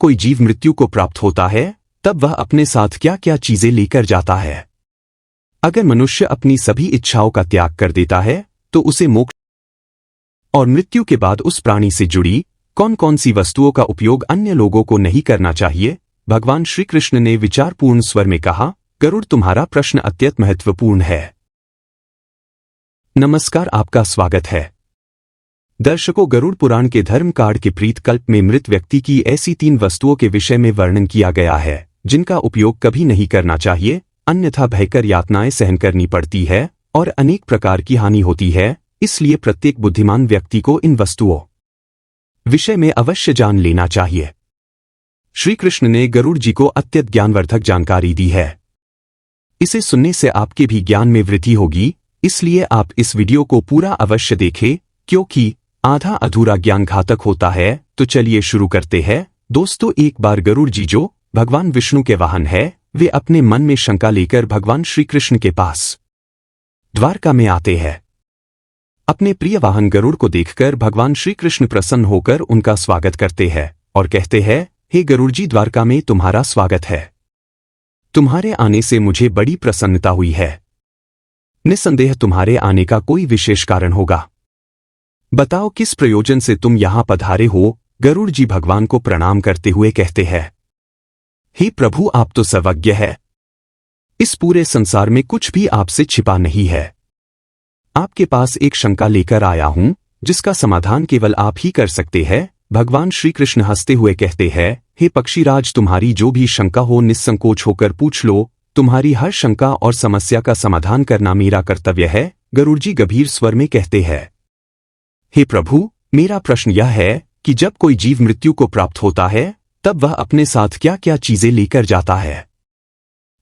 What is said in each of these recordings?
कोई जीव मृत्यु को प्राप्त होता है तब वह अपने साथ क्या क्या चीजें लेकर जाता है। अगर मनुष्य अपनी सभी इच्छाओं का त्याग कर देता है तो उसे मोक्ष और मृत्यु के बाद उस प्राणी से जुड़ी कौन कौन सी वस्तुओं का उपयोग अन्य लोगों को नहीं करना चाहिए। भगवान श्री कृष्ण ने विचारपूर्ण स्वर में कहा, गरुड़ तुम्हारा प्रश्न अत्यंत महत्वपूर्ण है। नमस्कार, आपका स्वागत है। दर्शकों, गरुड़ पुराण के धर्म कांड के प्रीत कल्प में मृत व्यक्ति की ऐसी 3 वस्तुओं के विषय में वर्णन किया गया है जिनका उपयोग कभी नहीं करना चाहिए, अन्यथा भयंकर यातनाएं सहन करनी पड़ती है और अनेक प्रकार की हानि होती है। इसलिए प्रत्येक बुद्धिमान व्यक्ति को इन वस्तुओं विषय में अवश्य जान लेना चाहिए। श्री कृष्ण ने गरुड़ जी को अत्यंत ज्ञानवर्धक जानकारी दी है। इसे सुनने से आपके भी ज्ञान में वृद्धि होगी, इसलिए आप इस वीडियो को पूरा अवश्य देखें, क्योंकि आधा अधूरा ज्ञान घातक होता है। तो चलिए शुरू करते हैं। दोस्तों, एक बार गरुड़ जी जो भगवान विष्णु के वाहन है, वे अपने मन में शंका लेकर भगवान श्री कृष्ण के पास द्वारका में आते हैं। अपने प्रिय वाहन गरुड़ को देखकर भगवान श्री कृष्ण प्रसन्न होकर उनका स्वागत करते हैं और कहते हैं, हे गरुड़ जी, द्वारका में तुम्हारा स्वागत है। तुम्हारे आने से मुझे बड़ी प्रसन्नता हुई है। निस्संदेह तुम्हारे आने का कोई विशेष कारण होगा। बताओ किस प्रयोजन से तुम यहां पधारे हो। गरुड़ जी भगवान को प्रणाम करते हुए कहते हैं, हे प्रभु, आप तो सर्वज्ञ है। इस पूरे संसार में कुछ भी आपसे छिपा नहीं है। आपके पास एक शंका लेकर आया हूं जिसका समाधान केवल आप ही कर सकते हैं। भगवान श्री कृष्ण हंसते हुए कहते हैं, हे पक्षीराज, तुम्हारी जो भी शंका हो निस्संकोच होकर पूछ लो। तुम्हारी हर शंका और समस्या का समाधान करना मेरा कर्तव्य है। गरुड़ जी गंभीर स्वर में कहते हैं, हे प्रभु, मेरा प्रश्न यह है कि जब कोई जीव मृत्यु को प्राप्त होता है तब वह अपने साथ क्या क्या चीजें लेकर जाता है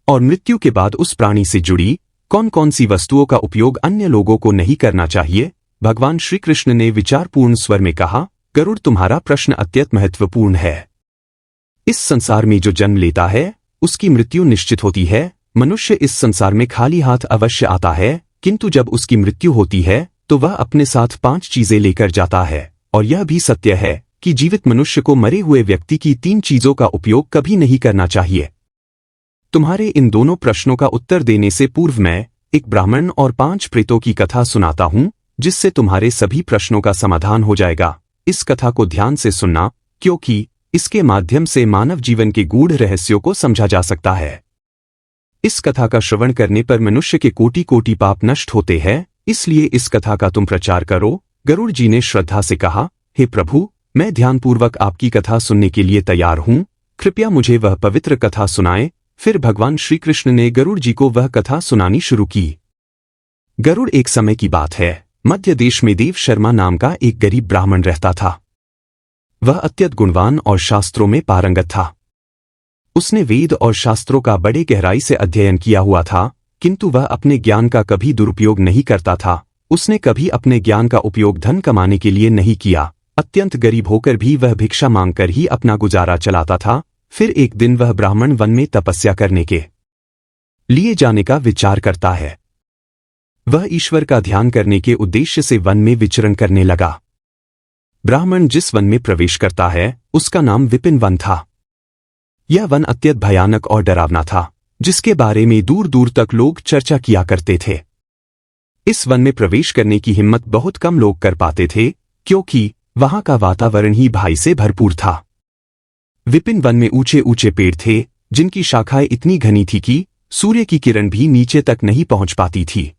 और मृत्यु के बाद उस प्राणी से जुड़ी कौन कौन सी वस्तुओं का उपयोग अन्य लोगों को नहीं करना चाहिए। भगवान श्री कृष्ण ने विचारपूर्ण स्वर में कहा, गरुड़ तुम्हारा प्रश्न अत्यंत महत्वपूर्ण है। इस संसार में जो जन्म लेता है उसकी मृत्यु निश्चित होती है। मनुष्य इस संसार में खाली हाथ अवश्य आता है, किंतु जब उसकी मृत्यु होती है तो वह अपने साथ 5 चीजें लेकर जाता है। और यह भी सत्य है कि जीवित मनुष्य को मरे हुए व्यक्ति की 3 चीजों का उपयोग कभी नहीं करना चाहिए। तुम्हारे इन दोनों प्रश्नों का उत्तर देने से पूर्व मैं एक ब्राह्मण और 5 प्रेतों की कथा सुनाता हूं, जिससे तुम्हारे सभी प्रश्नों का समाधान हो जाएगा। इस कथा को ध्यान से सुनना, क्योंकि इसके माध्यम से मानव जीवन के गूढ़ रहस्यों को समझा जा सकता है। इस कथा का श्रवण करने पर मनुष्य के कोटि कोटि पाप नष्ट होते हैं, इसलिए इस कथा का तुम प्रचार करो। गरुड़ जी ने श्रद्धा से कहा, हे प्रभु, मैं ध्यानपूर्वक आपकी कथा सुनने के लिए तैयार हूं। कृपया मुझे वह पवित्र कथा सुनाएं। फिर भगवान श्री कृष्ण ने गरुड़ जी को वह कथा सुनानी शुरू की। गरुड़, एक समय की बात है, मध्य देश में देव शर्मा नाम का एक गरीब ब्राह्मण रहता था। वह अत्यंत गुणवान और शास्त्रों में पारंगत था। उसने वेद और शास्त्रों का बड़े गहराई से अध्ययन किया हुआ था, किंतु वह अपने ज्ञान का कभी दुरुपयोग नहीं करता था। उसने कभी अपने ज्ञान का उपयोग धन कमाने के लिए नहीं किया। अत्यंत गरीब होकर भी वह भिक्षा मांगकर ही अपना गुजारा चलाता था। फिर एक दिन वह ब्राह्मण वन में तपस्या करने के लिए जाने का विचार करता है। वह ईश्वर का ध्यान करने के उद्देश्य से वन में विचरण करने लगा। ब्राह्मण जिस वन में प्रवेश करता है उसका नाम विपिन वन था। यह वन अत्यंत भयानक और डरावना था, जिसके बारे में दूर दूर तक लोग चर्चा किया करते थे। इस वन में प्रवेश करने की हिम्मत बहुत कम लोग कर पाते थे, क्योंकि वहां का वातावरण ही भय से भरपूर था। विपिन वन में ऊंचे ऊंचे पेड़ थे, जिनकी शाखाएं इतनी घनी थी कि सूर्य की किरण भी नीचे तक नहीं पहुंच पाती थी।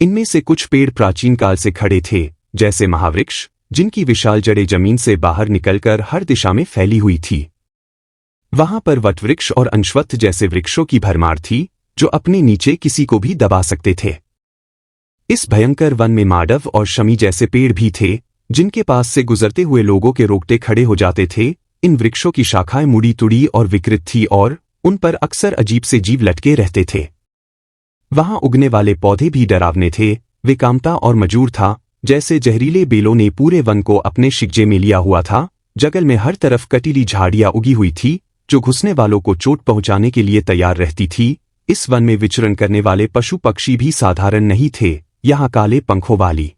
इनमें से कुछ पेड़ प्राचीन काल से खड़े थे, जैसे महावृक्ष, जिनकी विशाल जड़ें जमीन से बाहर निकलकर हर दिशा में फैली हुई थी। वहां पर वटवृक्ष और अश्वत्थ जैसे वृक्षों की भरमार थी, जो अपने नीचे किसी को भी दबा सकते थे। इस भयंकर वन में माडव और शमी जैसे पेड़ भी थे, जिनके पास से गुजरते हुए लोगों के रोंगटे खड़े हो जाते थे। इन वृक्षों की शाखाएं मुड़ी तुड़ी और विकृत थी और उन पर अक्सर अजीब से जीव लटके रहते थे। वहां उगने वाले पौधे भी डरावने थे। वे कामता और मजूर था, जैसे जहरीले बेलों ने पूरे वन को अपने शिकजे में लिया हुआ था। जंगल में हर तरफ कटीली झाड़ियां उगी हुई थी, जो घुसने वालों को चोट पहुंचाने के लिए तैयार रहती थी। इस वन में विचरण करने वाले पशु पक्षी भी साधारण नहीं थे। यहाँ काले पंखों वाली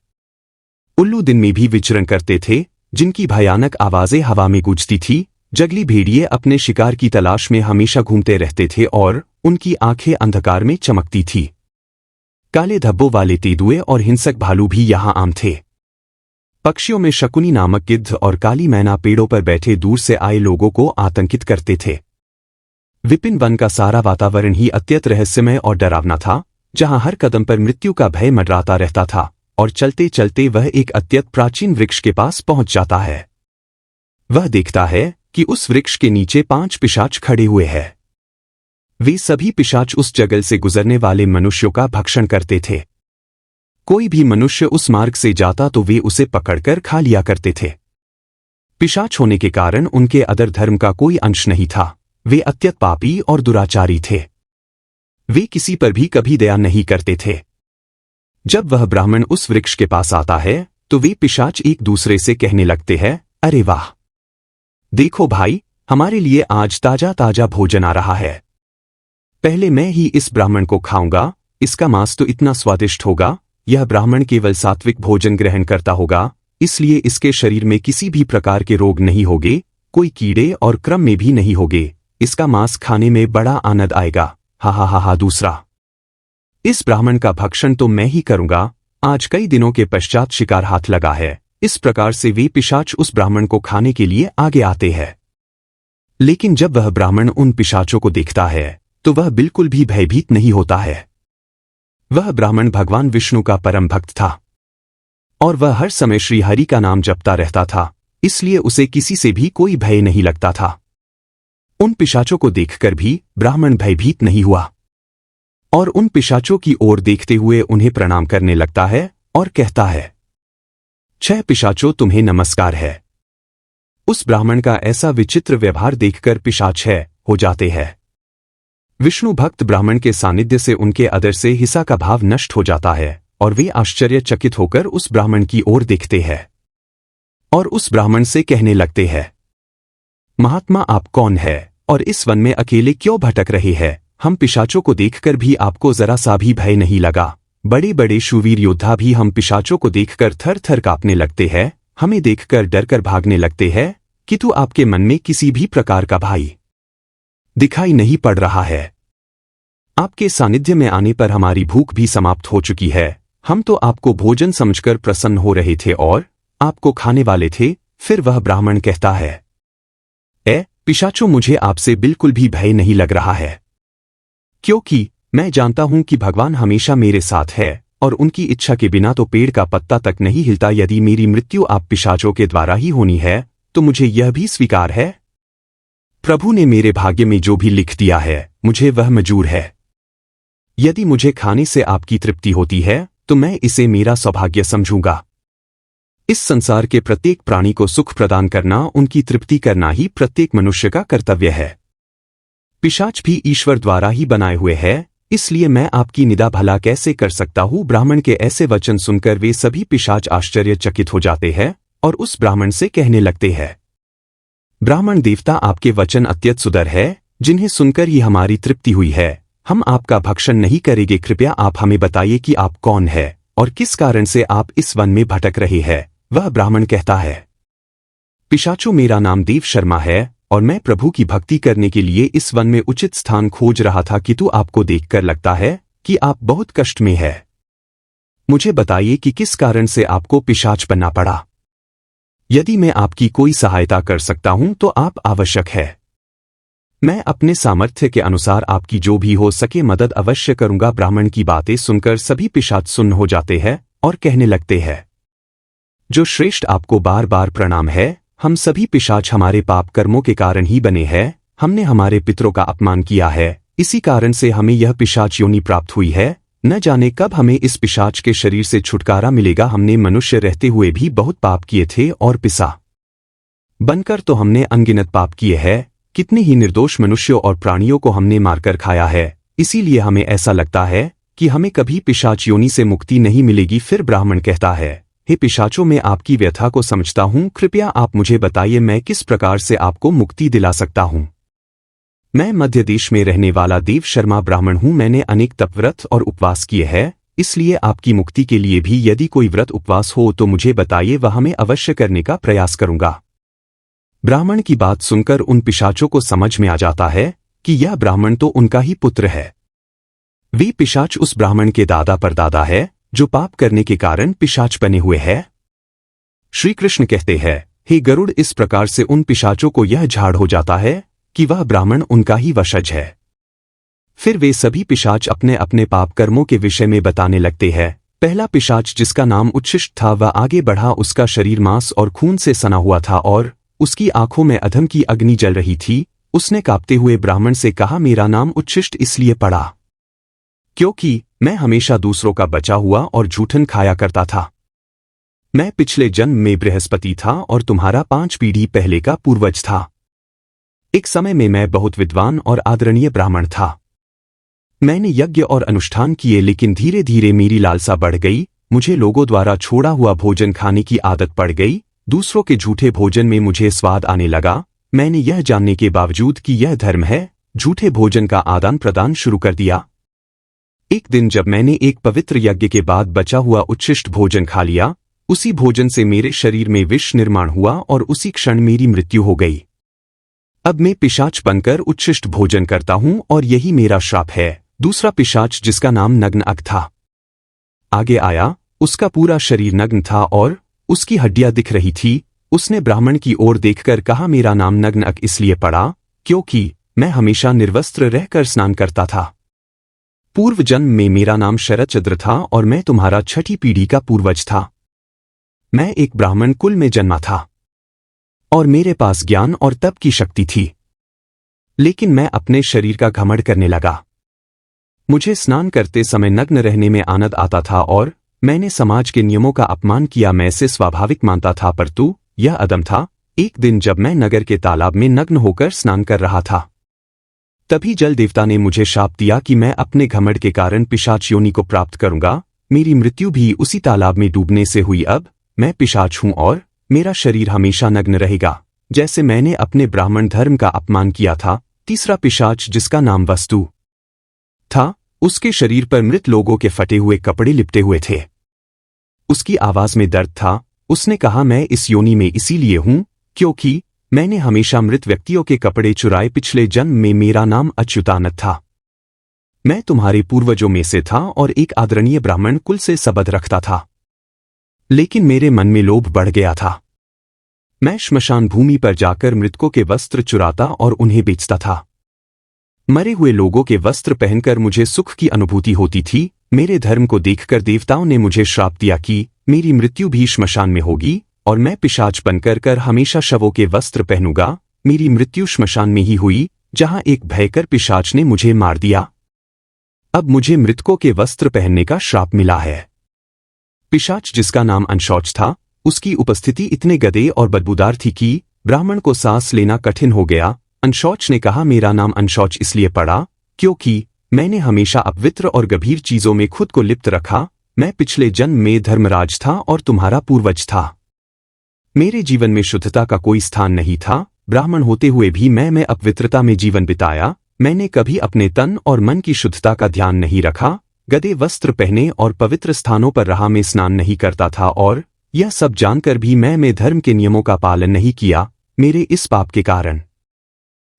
उल्लू दिन में भी विचरण करते थे, जिनकी भयानक आवाजें हवा में गूंजती थी, जंगली भेड़िए अपने शिकार की तलाश में हमेशा घूमते रहते थे और उनकी आंखें अंधकार में चमकती थी। काले धब्बों वाले तेंदुए और हिंसक भालू भी यहां आम थे। पक्षियों में शकुनी नामक गिद्ध और काली मैना पेड़ों पर बैठे दूर से आए लोगों को आतंकित करते थे। विपिन वन का सारा वातावरण ही अत्यंत रहस्यमय और डरावना था, जहां हर कदम पर मृत्यु का भय मंडराता रहता था और चलते चलते वह एक अत्यंत प्राचीन वृक्ष के पास पहुंच जाता है। वह देखता है कि उस वृक्ष के नीचे 5 पिशाच खड़े हुए हैं। वे सभी पिशाच उस जंगल से गुजरने वाले मनुष्यों का भक्षण करते थे। कोई भी मनुष्य उस मार्ग से जाता तो वे उसे पकड़कर खा लिया करते थे। पिशाच होने के कारण उनके अदर धर्म का कोई अंश नहीं था। वे अत्यंत पापी और दुराचारी थे। वे किसी पर भी कभी दया नहीं करते थे। जब वह ब्राह्मण उस वृक्ष के पास आता है तो वे पिशाच एक दूसरे से कहने लगते हैं, अरे वाह, देखो भाई, हमारे लिए आज ताजा ताजा भोजन आ रहा है। पहले मैं ही इस ब्राह्मण को खाऊंगा, इसका मांस तो इतना स्वादिष्ट होगा। यह ब्राह्मण केवल सात्विक भोजन ग्रहण करता होगा, इसलिए इसके शरीर में किसी भी प्रकार के रोग नहीं होंगे, कोई कीड़े और क्रम में भी नहीं होंगे। इसका मांस खाने में बड़ा आनंद आएगा। हा हा हा हा। दूसरा, इस ब्राह्मण का भक्षण तो मैं ही करूंगा। आज कई दिनों के पश्चात शिकार हाथ लगा है। इस प्रकार से वे पिशाच उस ब्राह्मण को खाने के लिए आगे आते हैं। लेकिन जब वह ब्राह्मण उन पिशाचों को देखता है तो वह बिल्कुल भी भयभीत नहीं होता है। वह ब्राह्मण भगवान विष्णु का परम भक्त था और वह हर समय श्री हरि का नाम जपता रहता था, इसलिए उसे किसी से भी कोई भय नहीं लगता था। उन पिशाचों को देखकर भी ब्राह्मण भयभीत नहीं हुआ और उन पिशाचों की ओर देखते हुए उन्हें प्रणाम करने लगता है और कहता है, 6 पिशाचों, तुम्हें नमस्कार है। उस ब्राह्मण का ऐसा विचित्र व्यवहार देखकर पिशाच हो जाते हैं। विष्णु भक्त ब्राह्मण के सानिध्य से उनके अदर से हिंसा का भाव नष्ट हो जाता है और वे आश्चर्यचकित होकर उस ब्राह्मण की ओर देखते हैं और उस ब्राह्मण से कहने लगते हैं, महात्मा, आप कौन है और इस वन में अकेले क्यों भटक रहे हैं? हम पिशाचों को देखकर भी आपको जरा सा भी भय नहीं लगा। बड़े बड़े शूरवीर योद्धा भी हम पिशाचों को देखकर थर थर कांपने लगते हैं, हमें देखकर डरकर भागने लगते हैं, किंतु आपके मन में किसी भी प्रकार का भय दिखाई नहीं पड़ रहा है। आपके सानिध्य में आने पर हमारी भूख भी समाप्त हो चुकी है। हम तो आपको भोजन समझकर प्रसन्न हो रहे थे और आपको खाने वाले थे। फिर वह ब्राह्मण कहता है, पिशाचों, मुझे आपसे बिल्कुल भी भय नहीं लग रहा है, क्योंकि मैं जानता हूं कि भगवान हमेशा मेरे साथ है और उनकी इच्छा के बिना तो पेड़ का पत्ता तक नहीं हिलता। यदि मेरी मृत्यु आप पिशाचों के द्वारा ही होनी है तो मुझे यह भी स्वीकार है। प्रभु ने मेरे भाग्य में जो भी लिख दिया है मुझे वह मंजूर है। यदि मुझे खाने से आपकी तृप्ति होती है तो मैं इसे मेरा सौभाग्य समझूंगा। इस संसार के प्रत्येक प्राणी को सुख प्रदान करना, उनकी तृप्ति करना ही प्रत्येक मनुष्य का कर्तव्य है। पिशाच भी ईश्वर द्वारा ही बनाए हुए हैं, इसलिए मैं आपकी निदा भला कैसे कर सकता हूँ? ब्राह्मण के ऐसे वचन सुनकर वे सभी पिशाच आश्चर्यचकित हो जाते हैं और उस ब्राह्मण से कहने लगते हैं, ब्राह्मण देवता, आपके वचन अत्यंत सुंदर है, जिन्हें सुनकर ही हमारी तृप्ति हुई है। हम आपका भक्षण नहीं करेंगे। कृपया आप हमें बताइए कि आप कौन है और किस कारण से आप इस वन में भटक रहे हैं। वह ब्राह्मण कहता है, पिशाचों, मेरा नाम देव शर्मा है और मैं प्रभु की भक्ति करने के लिए इस वन में उचित स्थान खोज रहा था, किंतु आपको देखकर लगता है कि आप बहुत कष्ट में है। मुझे बताइए कि किस कारण से आपको पिशाच बनना पड़ा। यदि मैं आपकी कोई सहायता कर सकता हूं तो आप आवश्यक है। मैं अपने सामर्थ्य के अनुसार आपकी जो भी हो सके मदद अवश्य करूंगा। ब्राह्मण की बातें सुनकर सभी पिशाच सुन्न हो जाते हैं और कहने लगते हैं, जो श्रेष्ठ, आपको बार बार प्रणाम है। हम सभी पिशाच हमारे पाप कर्मों के कारण ही बने हैं। हमने हमारे पितरों का अपमान किया है, इसी कारण से हमें यह पिशाच योनि प्राप्त हुई है। न जाने कब हमें इस पिशाच के शरीर से छुटकारा मिलेगा। हमने मनुष्य रहते हुए भी बहुत पाप किए थे और पिसा बनकर तो हमने अनगिनत पाप किए हैं। कितने ही निर्दोष मनुष्यों और प्राणियों को हमने मारकर खाया है। इसीलिए हमें ऐसा लगता है कि हमें कभी पिशाच योनि से मुक्ति नहीं मिलेगी। फिर ब्राह्मण कहता है, हे पिशाचों, मैं आपकी व्यथा को समझता हूँ। कृपया आप मुझे बताइए मैं किस प्रकार से आपको मुक्ति दिला सकता हूँ। मैं मध्य देश में रहने वाला देव शर्मा ब्राह्मण हूँ। मैंने अनेक तपव्रत और उपवास किए हैं, इसलिए आपकी मुक्ति के लिए भी यदि कोई व्रत उपवास हो तो मुझे बताइए, वह मैं अवश्य करने का प्रयास करूंगा। ब्राह्मण की बात सुनकर उन पिशाचों को समझ में आ जाता है कि यह ब्राह्मण तो उनका ही पुत्र है। वे पिशाच उस ब्राह्मण के दादा परदादा है जो पाप करने के कारण पिशाच बने हुए हैं। श्री कृष्ण कहते हैं, हे गरुड़, इस प्रकार से उन पिशाचों को यह झाड़ हो जाता है कि वह ब्राह्मण उनका ही वशज है। फिर वे सभी पिशाच अपने अपने पाप कर्मों के विषय में बताने लगते हैं। पहला पिशाच जिसका नाम उच्छिष्ट था वह आगे बढ़ा। उसका शरीर मांस और खून से सना हुआ था और उसकी आंखों में अधम की अग्नि जल रही थी। उसने कांपते हुए ब्राह्मण से कहा, मेरा नाम उच्छिष्ट इसलिए पड़ा क्योंकि मैं हमेशा दूसरों का बचा हुआ और झूठन खाया करता था। मैं पिछले जन्म में बृहस्पति था और तुम्हारा 5 पीढ़ी पहले का पूर्वज था। एक समय में मैं बहुत विद्वान और आदरणीय ब्राह्मण था। मैंने यज्ञ और अनुष्ठान किए, लेकिन धीरे धीरे मेरी लालसा बढ़ गई। मुझे लोगों द्वारा छोड़ा हुआ भोजन खाने की आदत पड़ गई। दूसरों के झूठे भोजन में मुझे स्वाद आने लगा। मैंने यह जानने के बावजूद कि यह धर्म है, झूठे भोजन का आदान प्रदान शुरू कर दिया। एक दिन जब मैंने एक पवित्र यज्ञ के बाद बचा हुआ उच्छिष्ट भोजन खा लिया, उसी भोजन से मेरे शरीर में विष निर्माण हुआ और उसी क्षण मेरी मृत्यु हो गई। अब मैं पिशाच बनकर उच्छिष्ट भोजन करता हूं और यही मेरा श्राप है। दूसरा पिशाच जिसका नाम नग्न अग था आगे आया। उसका पूरा शरीर नग्न था और उसकी हड्डियां दिख रही थी। उसने ब्राह्मण की ओर देखकर कहा, मेरा नाम नग्न अग इसलिए पड़ा क्योंकि मैं हमेशा निर्वस्त्र रहकर स्नान करता था। पूर्व जन्म में मेरा नाम शरदचंद्र था और मैं तुम्हारा 6ठी पीढ़ी का पूर्वज था। मैं एक ब्राह्मण कुल में जन्मा था और मेरे पास ज्ञान और तप की शक्ति थी, लेकिन मैं अपने शरीर का घमंड करने लगा। मुझे स्नान करते समय नग्न रहने में आनंद आता था और मैंने समाज के नियमों का अपमान किया। मैं इसे स्वाभाविक मानता था, परंतु यह अदम था। एक दिन जब मैं नगर के तालाब में नग्न होकर स्नान कर रहा था, तभी जल देवता ने मुझे शाप दिया कि मैं अपने घमंड के कारण पिशाच योनि को प्राप्त करूंगा। मेरी मृत्यु भी उसी तालाब में डूबने से हुई। अब मैं पिशाच हूं और मेरा शरीर हमेशा नग्न रहेगा, जैसे मैंने अपने ब्राह्मण धर्म का अपमान किया था। तीसरा पिशाच जिसका नाम वस्तु था, उसके शरीर पर मृत लोगों के फटे हुए कपड़े लिपटे हुए थे। उसकी आवाज में दर्द था। उसने कहा, मैं इस योनि में इसीलिए हूं क्योंकि मैंने हमेशा मृत व्यक्तियों के कपड़े चुराए। पिछले जन्म में मेरा नाम अच्युतानंद था। मैं तुम्हारे पूर्वजों में से था और एक आदरणीय ब्राह्मण कुल से संबंध रखता था, लेकिन मेरे मन में लोभ बढ़ गया था। मैं श्मशान भूमि पर जाकर मृतकों के वस्त्र चुराता और उन्हें बेचता था। मरे हुए लोगों के वस्त्र पहनकर मुझे सुख की अनुभूति होती थी। मेरे धर्म को देखकर देवताओं ने मुझे श्राप दिया कि मेरी मृत्यु भी श्मशान में होगी और मैं पिशाच बनकर हमेशा शवों के वस्त्र पहनूंगा। मेरी मृत्यु श्मशान में ही हुई, जहां एक भयंकर पिशाच ने मुझे मार दिया। अब मुझे मृतकों के वस्त्र पहनने का श्राप मिला है। पिशाच जिसका नाम अनशौच था, उसकी उपस्थिति इतने गधे और बदबूदार थी कि ब्राह्मण को सांस लेना कठिन हो गया। अनशौच ने कहा, मेरा नाम अनशौच इसलिए पड़ा क्योंकि मैंने हमेशा अपवित्र और गंभीर चीजों में खुद को लिप्त रखा। मैं पिछले जन्म में धर्मराज था और तुम्हारा पूर्वज था। मेरे जीवन में शुद्धता का कोई स्थान नहीं था। ब्राह्मण होते हुए भी मैं अपवित्रता में जीवन बिताया। मैंने कभी अपने तन और मन की शुद्धता का ध्यान नहीं रखा। गदे वस्त्र पहने और पवित्र स्थानों पर रहा में स्नान नहीं करता था और यह सब जानकर भी मैं धर्म के नियमों का पालन नहीं किया। मेरे इस पाप के कारण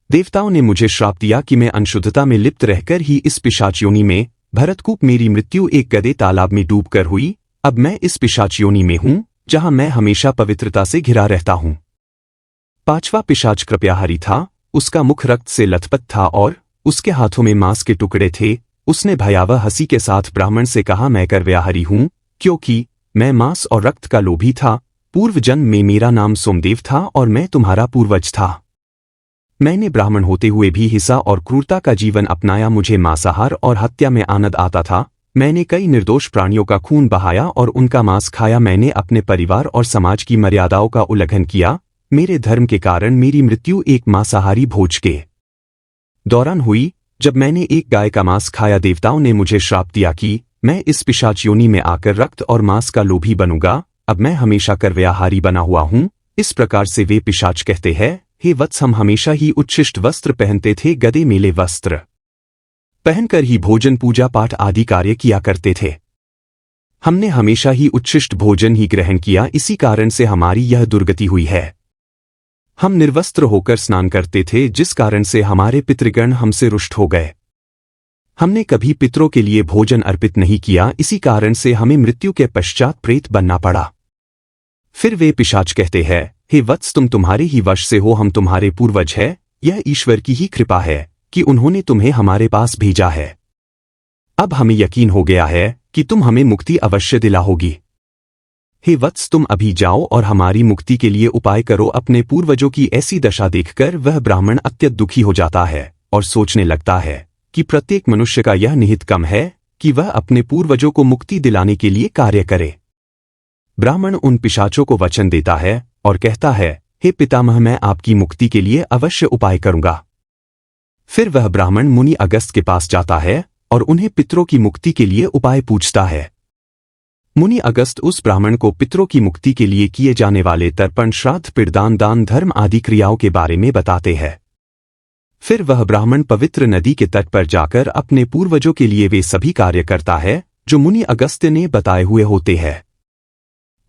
देवताओं ने मुझे श्राप दिया कि मैं अनशुद्धता में लिप्त रहकर ही इस पिशाच योनि में भरतकूप मेरी मृत्यु एक गदे तालाब में डूबकर हुई। अब मैं इस पिशाच योनि में हूं, जहां मैं हमेशा पवित्रता से घिरा रहता हूं। पांचवा पिशाच कृपयाहारी था। उसका मुख रक्त से लथपथ था और उसके हाथों में मांस के टुकड़े थे। उसने भयावह हंसी के साथ ब्राह्मण से कहा, मैं कृपयाहारी हूं क्योंकि मैं मांस और रक्त का लोभी था। पूर्व जन्म में मेरा नाम सोमदेव था और मैं तुम्हारा पूर्वज था। मैंने ब्राह्मण होते हुए भी हिंसा और क्रूरता का जीवन अपनाया। मुझे मांसाहार और हत्या में आनंद आता था। मैंने कई निर्दोष प्राणियों का खून बहाया और उनका मांस खाया। मैंने अपने परिवार और समाज की मर्यादाओं का उल्लंघन किया। मेरे धर्म के कारण मेरी मृत्यु एक मांसाहारी भोज के दौरान हुई। जब मैंने एक गाय का मांस खाया, देवताओं ने मुझे श्राप दिया कि मैं इस पिशाच योनि में आकर रक्त और मांस का लोभी बनूंगा। अब मैं हमेशा कर्व्याहारी बना हुआ हूं। इस प्रकार से वे पिशाच कहते हैं, हे वत्स, हम हमेशा ही उच्छिष्ट वस्त्र पहनते थे। गदे मेले वस्त्र पहनकर ही भोजन, पूजा पाठ आदि कार्य किया करते थे। हमने हमेशा ही उच्छिष्ट भोजन ही ग्रहण किया। इसी कारण से हमारी यह दुर्गति हुई है। हम निर्वस्त्र होकर स्नान करते थे, जिस कारण से हमारे पितृगण हमसे रुष्ट हो गए। हमने कभी पितरों के लिए भोजन अर्पित नहीं किया, इसी कारण से हमें मृत्यु के पश्चात प्रेत बनना पड़ा। फिर वे पिशाच कहते हैं, हे वत्स, तुम तुम्हारे ही वश से हो, हम तुम्हारे पूर्वज हैं। यह ईश्वर की ही कृपा है कि उन्होंने तुम्हें हमारे पास भेजा है। अब हमें यकीन हो गया है कि तुम हमें मुक्ति अवश्य दिलाओगी। हे वत्स, तुम अभी जाओ और हमारी मुक्ति के लिए उपाय करो। अपने पूर्वजों की ऐसी दशा देखकर वह ब्राह्मण अत्यंत दुखी हो जाता है और सोचने लगता है कि प्रत्येक मनुष्य का यह निहित कर्म है कि वह अपने पूर्वजों को मुक्ति दिलाने के लिए कार्य करे। ब्राह्मण उन पिशाचों को वचन देता है और कहता है, हे पितामह, मैं आपकी मुक्ति के लिए अवश्य उपाय करूंगा। फिर वह ब्राह्मण मुनि अगस्त के पास जाता है और उन्हें पितरों की मुक्ति के लिए उपाय पूछता है। मुनि अगस्त उस ब्राह्मण को पितरों की मुक्ति के लिए किए जाने वाले तर्पण, श्राद्ध, पिंडदान, दान, धर्म आदि क्रियाओं के बारे में बताते हैं। फिर वह ब्राह्मण पवित्र नदी के तट पर जाकर अपने पूर्वजों के लिए वे सभी कार्य करता है जो मुनि अगस्त्य ने बताए हुए होते हैं।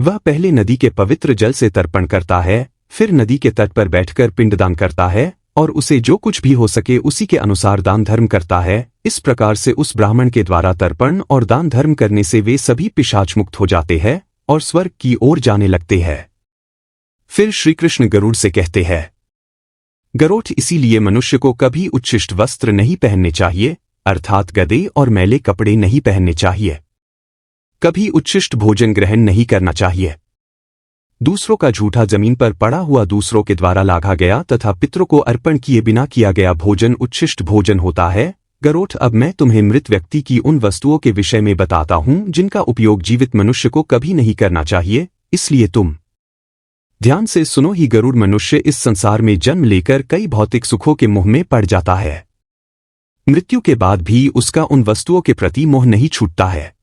वह पहले नदी के पवित्र जल से तर्पण करता है, फिर नदी के तट पर बैठकर पिंडदान करता है और उसे जो कुछ भी हो सके उसी के अनुसार दान धर्म करता है। इस प्रकार से उस ब्राह्मण के द्वारा तर्पण और दान धर्म करने से वे सभी पिशाच मुक्त हो जाते हैं और स्वर्ग की ओर जाने लगते हैं। फिर श्री कृष्ण गरुड़ से कहते हैं, गरुड़, इसीलिए मनुष्य को कभी उच्छिष्ट वस्त्र नहीं पहनने चाहिए, अर्थात गदे और मैले कपड़े नहीं पहनने चाहिए। कभी उच्छिष्ट भोजन ग्रहण नहीं करना चाहिए। दूसरों का झूठा जमीन पर पड़ा हुआ, दूसरों के द्वारा लागा गया तथा पितरों को अर्पण किए बिना किया गया भोजन उच्छिष्ट भोजन होता है। गरुड़, अब मैं तुम्हें मृत व्यक्ति की उन वस्तुओं के विषय में बताता हूं जिनका उपयोग जीवित मनुष्य को कभी नहीं करना चाहिए, इसलिए तुम ध्यान से सुनो। ही गरुड़, मनुष्य इस संसार में जन्म लेकर कई भौतिक सुखों के मोह में पड़ जाता है। मृत्यु के बाद भी उसका उन वस्तुओं के प्रति मोह नहीं छूटता है।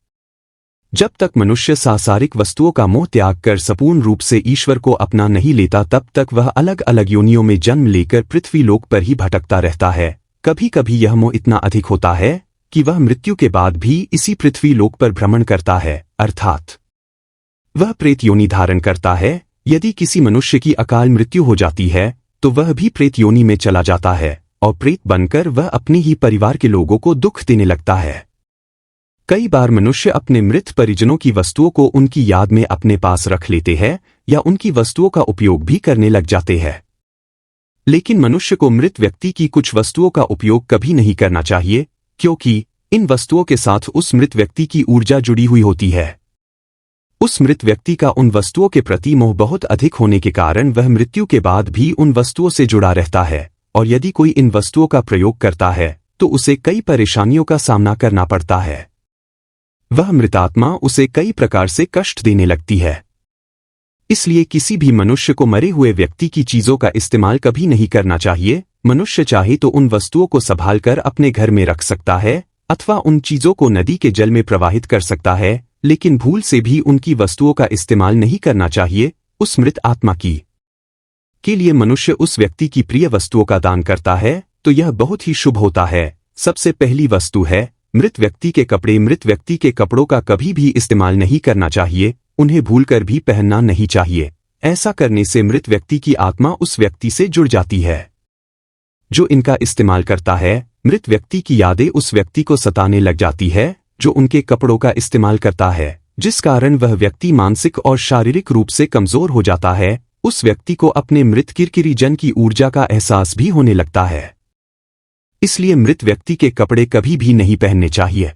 जब तक मनुष्य सांसारिक वस्तुओं का मोह त्याग कर संपूर्ण रूप से ईश्वर को अपना नहीं लेता, तब तक वह अलग अलग योनियों में जन्म लेकर पृथ्वी लोक पर ही भटकता रहता है। कभी कभी यह मोह इतना अधिक होता है कि वह मृत्यु के बाद भी इसी पृथ्वी लोक पर भ्रमण करता है, अर्थात वह प्रेत योनि धारण करता है। यदि किसी मनुष्य की अकाल मृत्यु हो जाती है तो वह भी प्रेत योनि में चला जाता है और प्रेत बनकर वह अपने ही परिवार के लोगों को दुख देने लगता है। कई बार मनुष्य अपने मृत परिजनों की वस्तुओं को उनकी याद में अपने पास रख लेते हैं या उनकी वस्तुओं का उपयोग भी करने लग जाते हैं। लेकिन मनुष्य को मृत व्यक्ति की कुछ वस्तुओं का उपयोग कभी नहीं करना चाहिए, क्योंकि इन वस्तुओं के साथ उस मृत व्यक्ति की ऊर्जा जुड़ी हुई होती है। उस मृत व्यक्ति का उन वस्तुओं के प्रति मोह बहुत अधिक होने के कारण वह मृत्यु के बाद भी उन वस्तुओं से जुड़ा रहता है, और यदि कोई इन वस्तुओं का प्रयोग करता है तो उसे कई परेशानियों का सामना करना पड़ता है। वह मृतात्मा उसे कई प्रकार से कष्ट देने लगती है। इसलिए किसी भी मनुष्य को मरे हुए व्यक्ति की चीजों का इस्तेमाल कभी नहीं करना चाहिए। मनुष्य चाहे तो उन वस्तुओं को संभाल कर अपने घर में रख सकता है अथवा उन चीजों को नदी के जल में प्रवाहित कर सकता है, लेकिन भूल से भी उनकी वस्तुओं का इस्तेमाल नहीं करना चाहिए। उस मृत आत्मा की के लिए मनुष्य उस व्यक्ति की प्रिय वस्तुओं का दान करता है तो यह बहुत ही शुभ होता है। सबसे पहली वस्तु है मृत व्यक्ति के कपड़े। मृत व्यक्ति के कपड़ों का कभी भी इस्तेमाल नहीं करना चाहिए, उन्हें भूलकर भी पहनना नहीं चाहिए। ऐसा करने से मृत व्यक्ति की आत्मा उस व्यक्ति से जुड़ जाती है जो इनका इस्तेमाल करता है। मृत व्यक्ति की यादें उस व्यक्ति को सताने लग जाती है जो उनके कपड़ों का इस्तेमाल करता है, जिस कारण वह व्यक्ति मानसिक और शारीरिक रूप से कमजोर हो जाता है। उस व्यक्ति को अपने मृत किरकिरी जन की ऊर्जा का एहसास भी होने लगता है। इसलिए मृत व्यक्ति के कपड़े कभी भी नहीं पहनने चाहिए।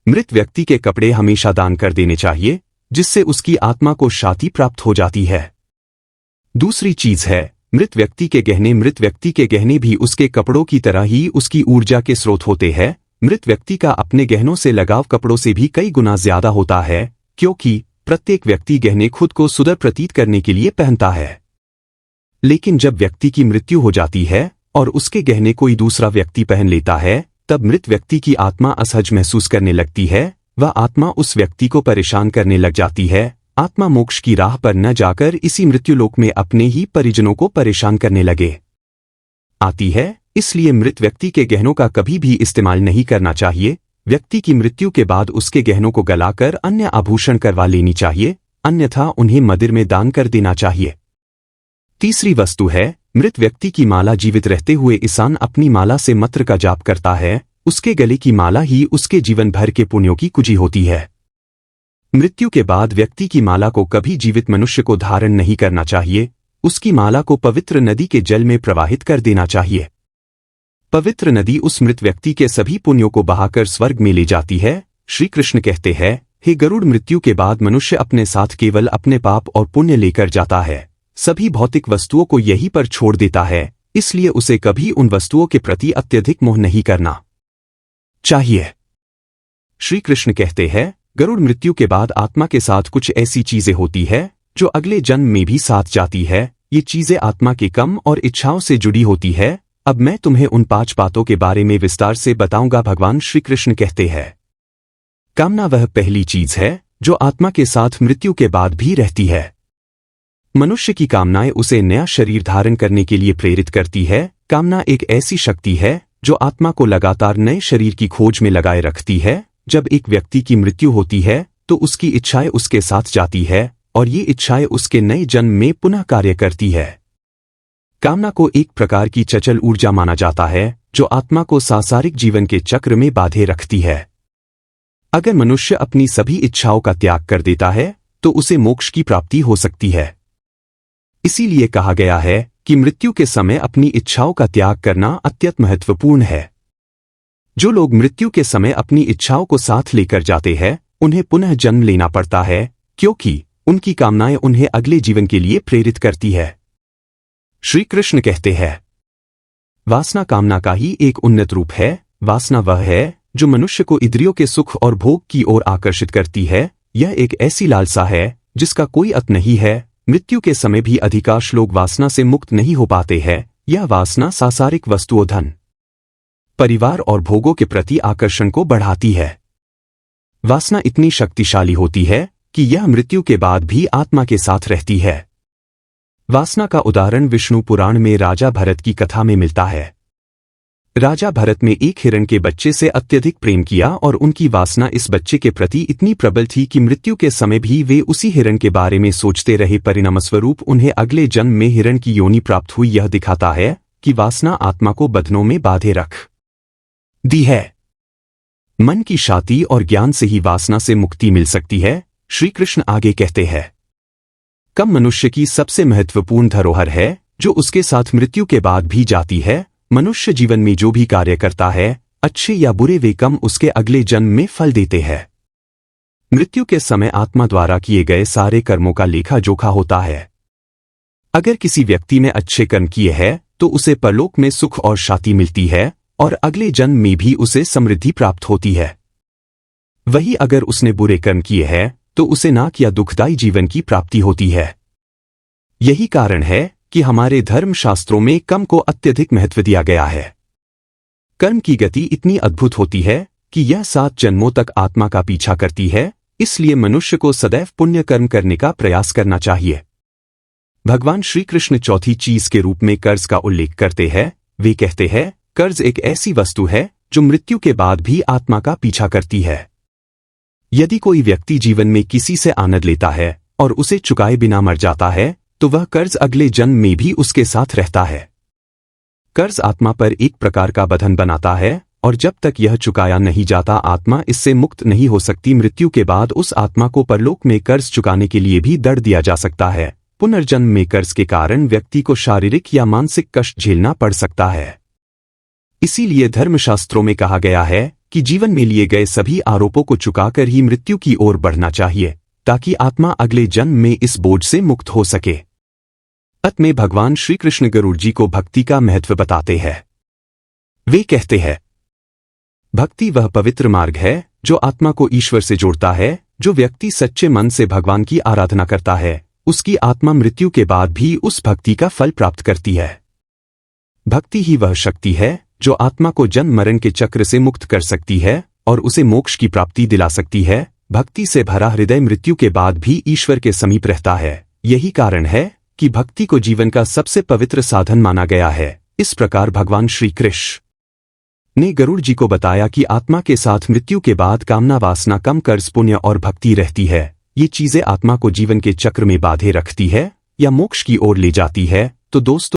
मृत व्यक्ति के कपड़े हमेशा दान कर देने चाहिए, जिससे उसकी आत्मा को शांति प्राप्त हो जाती है। दूसरी चीज है मृत व्यक्ति के गहने। मृत व्यक्ति के गहने भी उसके कपड़ों की तरह ही उसकी ऊर्जा के स्रोत होते हैं। मृत व्यक्ति का अपने गहनों से लगाव कपड़ों से भी कई गुना ज्यादा होता है, क्योंकि प्रत्येक व्यक्ति गहने खुद को सुंदर प्रतीत करने के लिए पहनता है। लेकिन जब व्यक्ति की मृत्यु हो जाती है और उसके गहने कोई दूसरा व्यक्ति पहन लेता है, तब मृत व्यक्ति की आत्मा असहज महसूस करने लगती है। वह आत्मा उस व्यक्ति को परेशान करने लग जाती है। आत्मा मोक्ष की राह पर न जाकर इसी मृत्युलोक में अपने ही परिजनों को परेशान करने लगे आती है। इसलिए मृत व्यक्ति के गहनों का कभी भी इस्तेमाल नहीं करना चाहिए। व्यक्ति की मृत्यु के बाद उसके गहनों को गलाकर अन्य आभूषण करवा लेनी चाहिए, अन्यथा उन्हें मंदिर में दान कर देना चाहिए। तीसरी वस्तु है मृत व्यक्ति की माला। जीवित रहते हुए इंसान अपनी माला से मंत्र का जाप करता है, उसके गले की माला ही उसके जीवन भर के पुण्यों की कुंजी होती है। मृत्यु के बाद व्यक्ति की माला को कभी जीवित मनुष्य को धारण नहीं करना चाहिए, उसकी माला को पवित्र नदी के जल में प्रवाहित कर देना चाहिए। पवित्र नदी उस मृत व्यक्ति के सभी पुण्यों को बहाकर स्वर्ग में ले जाती है। श्री कृष्ण कहते हैं, हे गरुड़, मृत्यु के बाद मनुष्य अपने साथ केवल अपने पाप और पुण्य लेकर जाता है, सभी भौतिक वस्तुओं को यहीं पर छोड़ देता है, इसलिए उसे कभी उन वस्तुओं के प्रति अत्यधिक मोह नहीं करना चाहिए। श्री कृष्ण कहते हैं, गरुड़, मृत्यु के बाद आत्मा के साथ कुछ ऐसी चीजें होती है जो अगले जन्म में भी साथ जाती है। ये चीजें आत्मा के कम और इच्छाओं से जुड़ी होती है। अब मैं तुम्हें उन 5 बातों के बारे में विस्तार से बताऊंगा। भगवान श्री कृष्ण कहते हैं, कामना वह पहली चीज है जो आत्मा के साथ मृत्यु के बाद भी रहती है। मनुष्य की कामनाएं उसे नया शरीर धारण करने के लिए प्रेरित करती है। कामना एक ऐसी शक्ति है जो आत्मा को लगातार नए शरीर की खोज में लगाए रखती है। जब एक व्यक्ति की मृत्यु होती है तो उसकी इच्छाएं उसके साथ जाती है और ये इच्छाएं उसके नए जन्म में पुनः कार्य करती है। कामना को एक प्रकार की चंचल ऊर्जा माना जाता है जो आत्मा को सांसारिक जीवन के चक्र में बांधे रखती है। अगर मनुष्य अपनी सभी इच्छाओं का त्याग कर देता है तो उसे मोक्ष की प्राप्ति हो सकती है। इसीलिए कहा गया है कि मृत्यु के समय अपनी इच्छाओं का त्याग करना अत्यंत महत्वपूर्ण है। जो लोग मृत्यु के समय अपनी इच्छाओं को साथ लेकर जाते हैं उन्हें पुनः जन्म लेना पड़ता है, क्योंकि उनकी कामनाएं उन्हें अगले जीवन के लिए प्रेरित करती है। श्री कृष्ण कहते हैं, वासना कामना का ही एक उन्नत रूप है। वासना वह है जो मनुष्य को इंद्रियों के सुख और भोग की ओर आकर्षित करती है। यह एक ऐसी लालसा है जिसका कोई अंत नहीं है। मृत्यु के समय भी अधिकांश लोग वासना से मुक्त नहीं हो पाते हैं। यह वासना सांसारिक वस्तुओं, धन, परिवार और भोगों के प्रति आकर्षण को बढ़ाती है। वासना इतनी शक्तिशाली होती है कि यह मृत्यु के बाद भी आत्मा के साथ रहती है। वासना का उदाहरण विष्णु पुराण में राजा भरत की कथा में मिलता है। राजा भरत ने एक हिरण के बच्चे से अत्यधिक प्रेम किया और उनकी वासना इस बच्चे के प्रति इतनी प्रबल थी कि मृत्यु के समय भी वे उसी हिरण के बारे में सोचते रहे। परिणामस्वरूप उन्हें अगले जन्म में हिरण की योनि प्राप्त हुई। यह दिखाता है कि वासना आत्मा को बंधनों में बांधे रख दी है। मन की शांति और ज्ञान से ही वासना से मुक्ति मिल सकती है। श्री कृष्ण आगे कहते हैं, कम मनुष्य की सबसे महत्वपूर्ण धरोहर है जो उसके साथ मृत्यु के बाद भी जाती है। मनुष्य जीवन में जो भी कार्य करता है, अच्छे या बुरे, वे कम उसके अगले जन्म में फल देते हैं। मृत्यु के समय आत्मा द्वारा किए गए सारे कर्मों का लेखा जोखा होता है। अगर किसी व्यक्ति ने अच्छे कर्म किए हैं तो उसे परलोक में सुख और शांति मिलती है और अगले जन्म में भी उसे समृद्धि प्राप्त होती है। वही अगर उसने बुरे कर्म किए हैं तो उसे नाक या दुखदायी जीवन की प्राप्ति होती है। यही कारण है कि हमारे धर्म शास्त्रों में कर्म को अत्यधिक महत्व दिया गया है। कर्म की गति इतनी अद्भुत होती है कि यह 7 जन्मों तक आत्मा का पीछा करती है। इसलिए मनुष्य को सदैव पुण्य कर्म करने का प्रयास करना चाहिए। भगवान श्री कृष्ण चौथी चीज के रूप में कर्ज का उल्लेख करते हैं। वे कहते हैं, कर्ज एक ऐसी वस्तु है जो मृत्यु के बाद भी आत्मा का पीछा करती है। यदि कोई व्यक्ति जीवन में किसी से आनंद लेता है और उसे चुकाए बिना मर जाता है तो वह कर्ज अगले जन्म में भी उसके साथ रहता है। कर्ज आत्मा पर एक प्रकार का बंधन बनाता है और जब तक यह चुकाया नहीं जाता आत्मा इससे मुक्त नहीं हो सकती। मृत्यु के बाद उस आत्मा को परलोक में कर्ज चुकाने के लिए भी दंड दिया जा सकता है। पुनर्जन्म में कर्ज के कारण व्यक्ति को शारीरिक या मानसिक कष्ट झेलना पड़ सकता है। इसीलिए धर्मशास्त्रों में कहा गया है कि जीवन में लिए गए सभी आरोपों को चुकाकर ही मृत्यु की ओर बढ़ना चाहिए, ताकि आत्मा अगले जन्म में इस बोझ से मुक्त हो सके। अंत में भगवान श्री कृष्ण गरुड़ जी को भक्ति का महत्व बताते हैं। वे कहते हैं, भक्ति वह पवित्र मार्ग है जो आत्मा को ईश्वर से जोड़ता है। जो व्यक्ति सच्चे मन से भगवान की आराधना करता है उसकी आत्मा मृत्यु के बाद भी उस भक्ति का फल प्राप्त करती है। भक्ति ही वह शक्ति है जो आत्मा को जन्म मरण के चक्र से मुक्त कर सकती है और उसे मोक्ष की प्राप्ति दिला सकती है। भक्ति से भरा हृदय मृत्यु के बाद भी ईश्वर के समीप रहता है। यही कारण है कि भक्ति को जीवन का सबसे पवित्र साधन माना गया है। इस प्रकार भगवान श्री कृष्ण ने गरुड़ जी को बताया कि आत्मा के साथ मृत्यु के बाद कामना, वासना, कम कर्ज, पुण्य और भक्ति रहती है। ये चीजें आत्मा को जीवन के चक्र में बांधे रखती है। या मोक्ष की ओर ले जाती है, तो दोस्तों